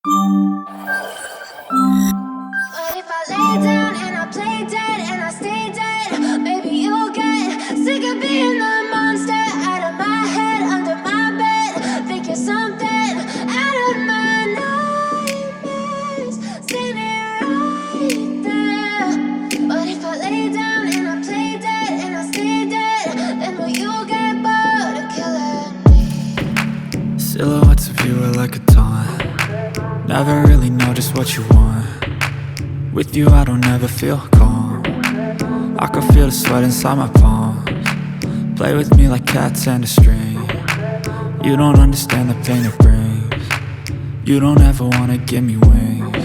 But if I lay down and I play dead and I stay dead, maybe you'll get sick of being the monster out of my head, under my bed. Think you're something out of my nightmares, standing right there. But if I lay down and I play dead and I stay dead, then will you get bored of killing me? Silhouettes of you are like a taunt. Never really know just what you want. With you I don't ever feel calm. I can feel the sweat inside my palms. Play with me like cats and a string. You don't understand the pain it brings. You don't ever wanna give me wings.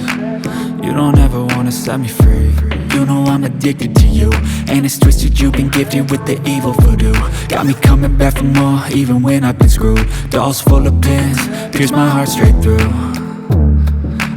You don't ever wanna set me free. You know I'm addicted to you, and it's twisted, you've been gifted with the evil voodoo. Got me coming back for more, even when I've been screwed. Dolls full of pins, pierce my heart straight through.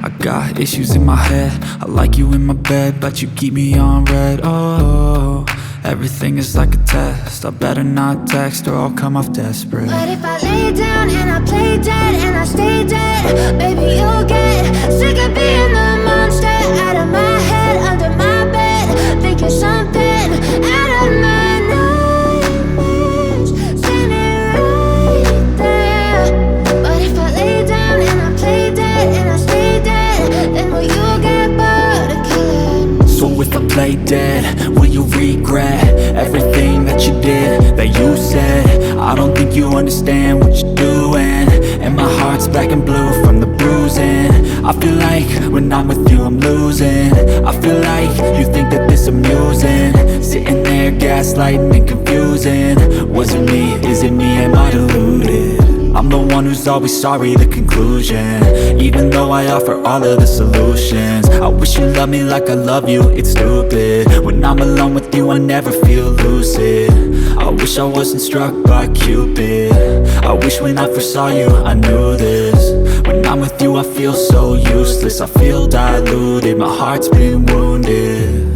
I got issues in my head, I like you in my bed, but you keep me on red. Oh, everything is like a test, I better not text or I'll come off desperate. But if I lay down and I play dead and I stay dead, baby you'll get sick of being the monster out of my head, under my bed. Think you're something out of my nightmares, standing right there. But if I lay down and I play dead and I stay dead, then will you get bored of killing me? So if I play dead, will you regret everything that you did, that you said? I don't think you understand what you're doing, and my heart's black and blue from the bruising. I feel like when I'm with you I'm losing. I feel like you think that this amusing, sitting there gaslighting and confusing. Was it me? Is it me? Am I deluded? I'm the one who's always sorry, the conclusion, even though I offer all of the solutions. I wish you loved me like I love you, it's stupid. When I'm alone with you I never feel lucid. I wish I wasn't struck by Cupid. I wish when I first saw you I knew this. When I'm with you I feel so useless, I feel diluted, my heart's been wounded.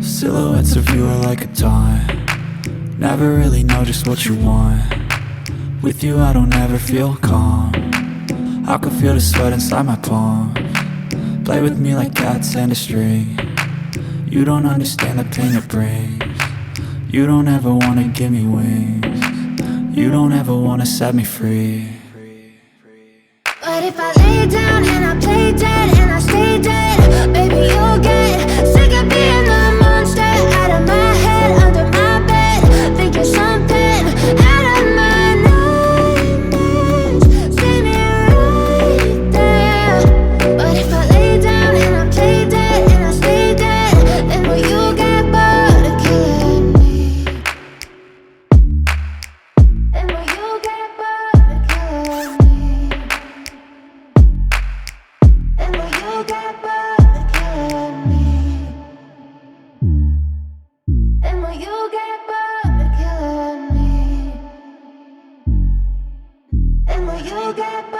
Silhouettes of you are like a taunt. Never really know just what you want. With you I don't ever feel calm. I can feel the sweat inside my palms. Play with me like cats and a string. You don't understand the pain it brings. You don't ever wanna give me wings. You don't ever wanna set me free. But if I lay down and I play dead and I stay dead, baby you'll get sick of being the monster out of my head, under my bed. Think you're something out of my nightmares, standing right there. But if I lay down and I play dead and I stay dead, then will you get bored of killing me? Then will you get bored of killing me? And will you get bored of killing me? And will you get bored of killing me? And will you get bored?